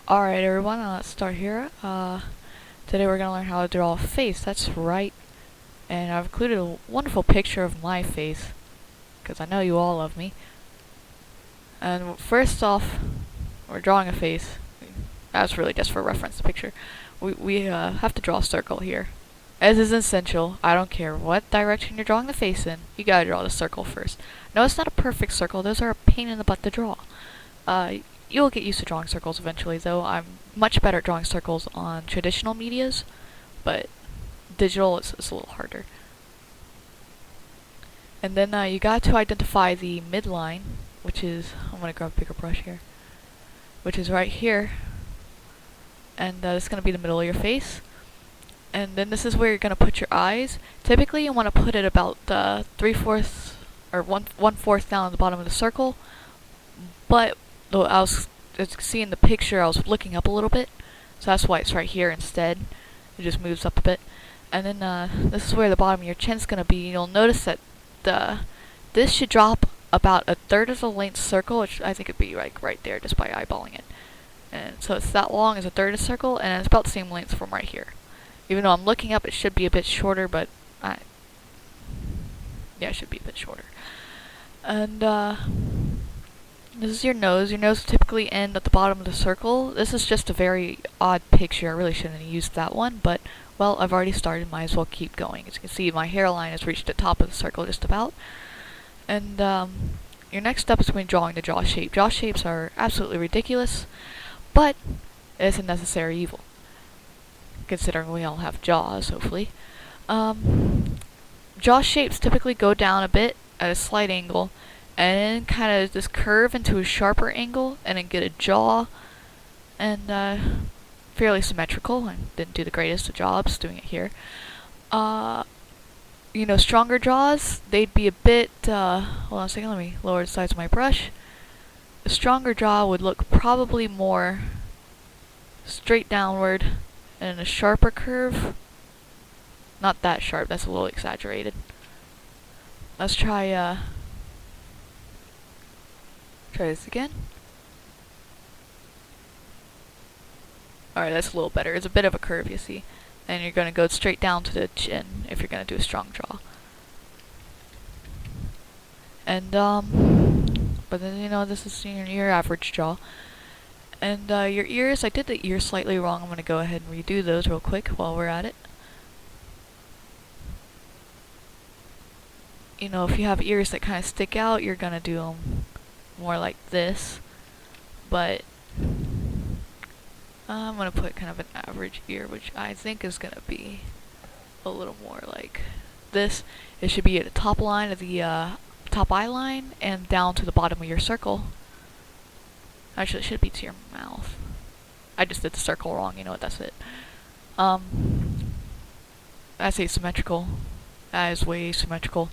Alright everyone, let's start here. Today we're going to learn how to draw a face, that's right. And I've included a wonderful picture of my face, because I know you all love me. And first off, we're drawing a face. That's really just for reference, the picture. We have to draw a circle here. As is essential, I don't care what direction you're drawing the face in, you gotta draw the circle first. No, it's not a perfect circle, those are a pain in the butt to draw. You'll get used to drawing circles eventually, though. I'm much better at drawing circles on traditional medias, but digital is a little harder. And then you got to identify the midline, which is, I'm going to grab a bigger brush here, which is right here. And it's going to be the middle of your face. And then this is where you're going to put your eyes. Typically you want to put it about 3/4 or 1/4 down at the bottom of the circle, but though as you can see in the picture, I was looking up a little bit, so that's why it's right here instead. It just moves up a bit. And then this is where the bottom of your chin's gonna be. You'll notice that this should drop about 1/3 of the length circle, which I think it'd be like right there just by eyeballing it. And so it's that long as 1/3 of the circle, and it's about the same length from right here. Even though I'm looking up, it should be a bit shorter, but yeah, it should be a bit shorter. And this is your nose. Your nose will typically end at the bottom of the circle. This is just a very odd picture. I really shouldn't have used that one, but, well, I've already started. Might as well keep going. As you can see, my hairline has reached the top of the circle just about. And your next step is going to be drawing the jaw shape. Jaw shapes are absolutely ridiculous, but it's a necessary evil, considering we all have jaws, hopefully. Jaw shapes typically go down a bit at a slight angle, and then kind of just curve into a sharper angle, and then get a jaw, and fairly symmetrical. I didn't do the greatest of jobs doing it here. You know, stronger jaws, they'd be a bit, hold on a second, let me lower the size of my brush. A stronger jaw would look probably more straight downward, and a sharper curve. Not that sharp, that's a little exaggerated. Let's try this again. Alright, that's a little better. It's a bit of a curve, you see. And you're going to go straight down to the chin if you're going to do a strong jaw. And, but then, you know, this is your average jaw. And your ears, I did the ears slightly wrong. I'm going to go ahead and redo those real quick while we're at it. You know, if you have ears that kind of stick out, you're going to do them more like this, but I'm gonna put kind of an average ear, which I think is gonna be a little more like this. It should be at the top line of the top eye line and down to the bottom of your circle. Actually, it should be to your mouth. I just did the circle wrong, you know what, that's it. That's asymmetrical. That is way symmetrical.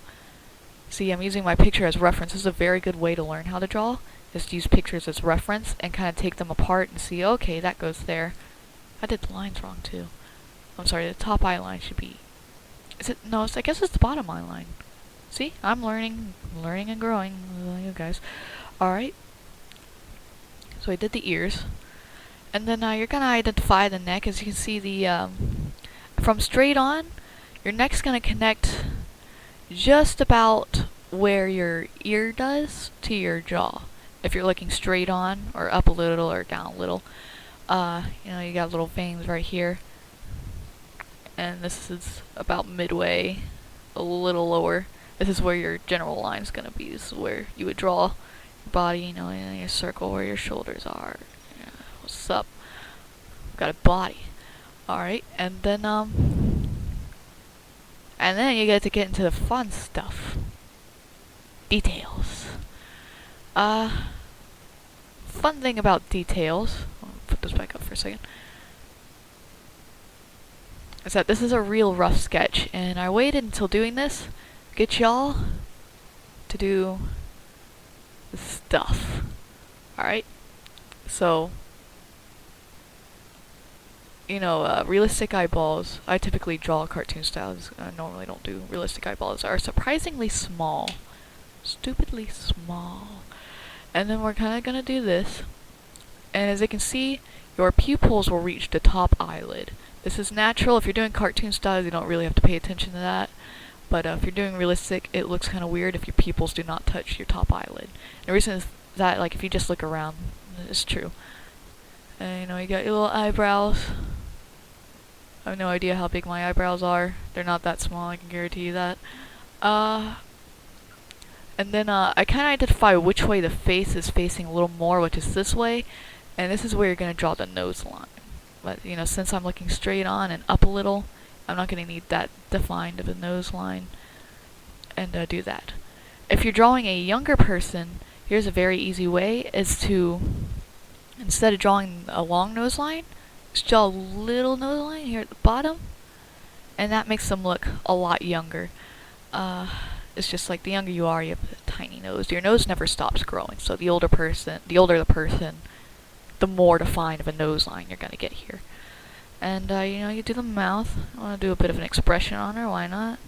See, I'm using my picture as reference. This is a very good way to learn how to draw. Just use pictures as reference and kind of take them apart and see, okay, that goes there. I did the lines wrong too. I'm sorry, the top eye line should be... Is it? No, I guess it's the bottom eye line. See? I'm learning and growing, you guys. Alright. So I did the ears. And then you're going to identify the neck. As you can see, the from straight on, your neck's going to connect just about where your ear does to your jaw. If you're looking straight on, or up a little, or down a little, you know, you got little veins right here. And this is about midway, a little lower. This is where your general line's gonna be. This is where you would draw your body, you know, in your circle where your shoulders are. Yeah, what's up? Got a body. Alright, and then you get to get into the fun stuff. Details. Fun thing about details, I'll put this back up for a second, is that this is a real rough sketch, and I waited until doing this, get y'all to do the stuff. Alright? So, you know, realistic eyeballs, I typically draw cartoon styles, I normally don't do realistic eyeballs, are surprisingly small. Stupidly small. And then we're kind of gonna do this. And as you can see, your pupils will reach the top eyelid. This is natural. If you're doing cartoon styles, you don't really have to pay attention to that. But if you're doing realistic, it looks kind of weird if your pupils do not touch your top eyelid. And the reason is that, like, if you just look around, it's true. And, you know, you got your little eyebrows. I have no idea how big my eyebrows are. They're not that small, I can guarantee you that. And then I kind of identify which way the face is facing a little more, which is this way. And this is where you're going to draw the nose line. But, you know, since I'm looking straight on and up a little, I'm not going to need that defined of a nose line. And do that. If you're drawing a younger person, here's a very easy way, is to, instead of drawing a long nose line, just draw a little nose line here at the bottom. And that makes them look a lot younger. It's just like the younger you are, you have a tiny nose. Your nose never stops growing, so the older the person, the more defined of a nose line you're gonna get here. And, you know, you do the mouth. I want to do a bit of an expression on her, why not?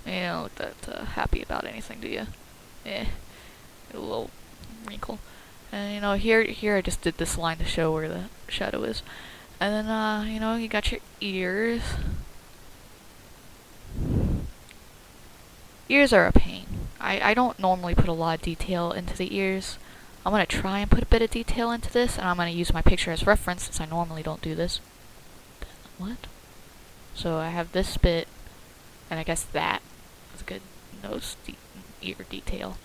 You don't look that happy about anything, do you? A little wrinkle. And, you know, here I just did this line to show where the shadow is. And then, you know, you got your ears. Ears are a pain. I don't normally put a lot of detail into the ears. I'm going to try and put a bit of detail into this, and I'm going to use my picture as reference since I normally don't do this. What? So I have this bit, and I guess that is a good ear detail.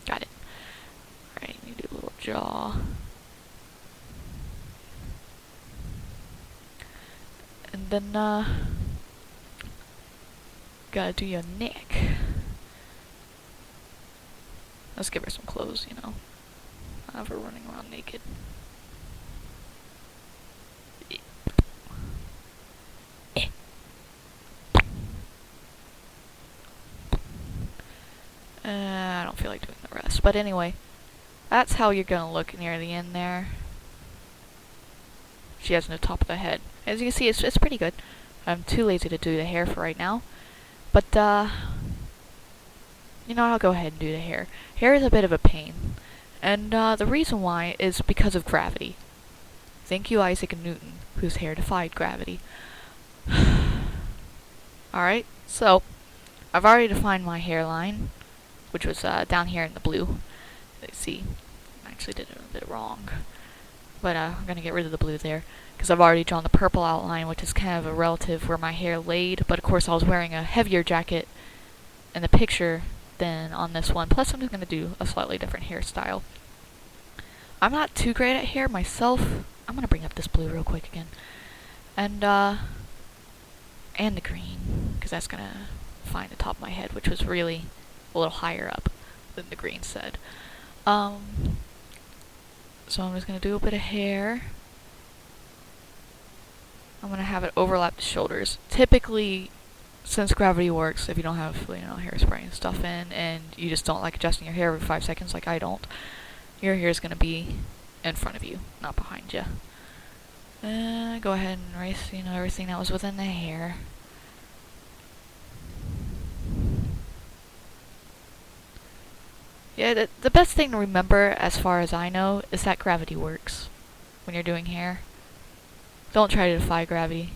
Got it. Alright, you do a little jaw. And then, gotta do your neck. Let's give her some clothes, you know. I have her running around naked. I don't feel like doing the rest. But anyway, that's how you're gonna look near the end there. She has no top of the head. As you can see, it's pretty good. I'm too lazy to do the hair for right now. But, you know, I'll go ahead and do the hair. Hair is a bit of a pain. And, the reason why is because of gravity. Thank you, Isaac Newton, whose hair defied gravity. Alright, so, I've already defined my hairline, which was, down here in the blue. Let's see. I actually did it a bit wrong. But, I'm gonna get rid of the blue there, because I've already drawn the purple outline, which is kind of a relative where my hair laid, but of course I was wearing a heavier jacket in the picture than on this one. Plus I'm just gonna do a slightly different hairstyle. I'm not too great at hair myself. I'm gonna bring up this blue real quick again. And the green, because that's gonna find the top of my head, which was really a little higher up than the green said. So I'm just going to do a bit of hair. I'm going to have it overlap the shoulders. Typically, since gravity works, if you don't have, you know, hairspray and stuff in, and you just don't like adjusting your hair every 5 seconds like I don't, your hair is going to be in front of you, not behind you. Go ahead and erase, you know, everything that was within the hair. Yeah, the best thing to remember, as far as I know, is that gravity works when you're doing hair. Don't try to defy gravity.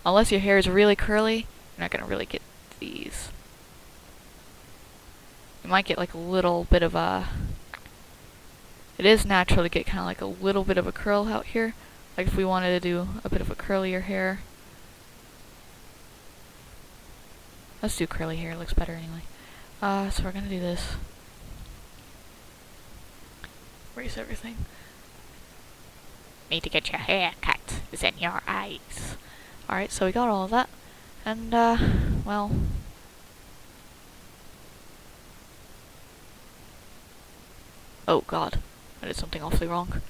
Unless your hair is really curly, you're not going to really get these. You might get like a little bit of a... It is natural to get kind of like a little bit of a curl out here. Like if we wanted to do a bit of a curlier hair. Let's do curly hair, it looks better anyway. So we're going to do this. Erase everything. Need to get your hair cut. It's in your eyes. Alright, so we got all of that. And, well... Oh god. I did something awfully wrong.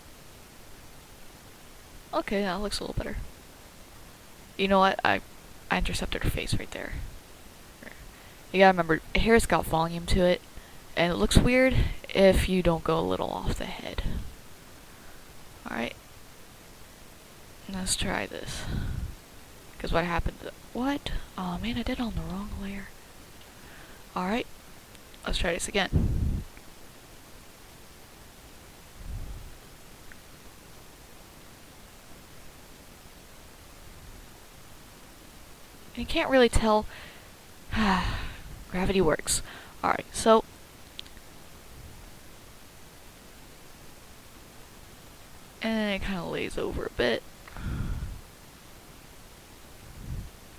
Okay, that looks a little better. You know what? I intercepted her face right there. You gotta remember, hair's got volume to it. And it looks weird if you don't go a little off the head. Alright. Let's try this. Because what happened... What? Oh man, I did it on the wrong layer. Alright. Let's try this again. You can't really tell. Gravity works. Alright, so and it kind of lays over a bit.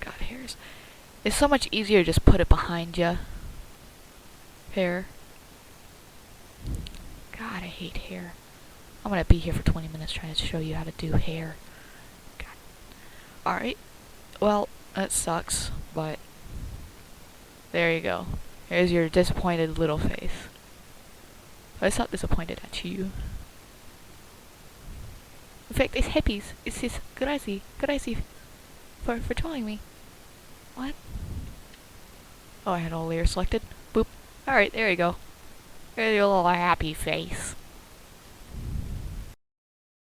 God, hairs. It's so much easier to just put it behind you. Hair. God, I hate hair. I'm gonna be here for 20 minutes trying to show you how to do hair. God. Alright. Well, that sucks, but there you go. Here's your disappointed little face. I was not disappointed at you. In fact, it's hippies. It's just grazie for drawing me. What? Oh, I had all layers selected. Boop. Alright, there you go. There's your little happy face.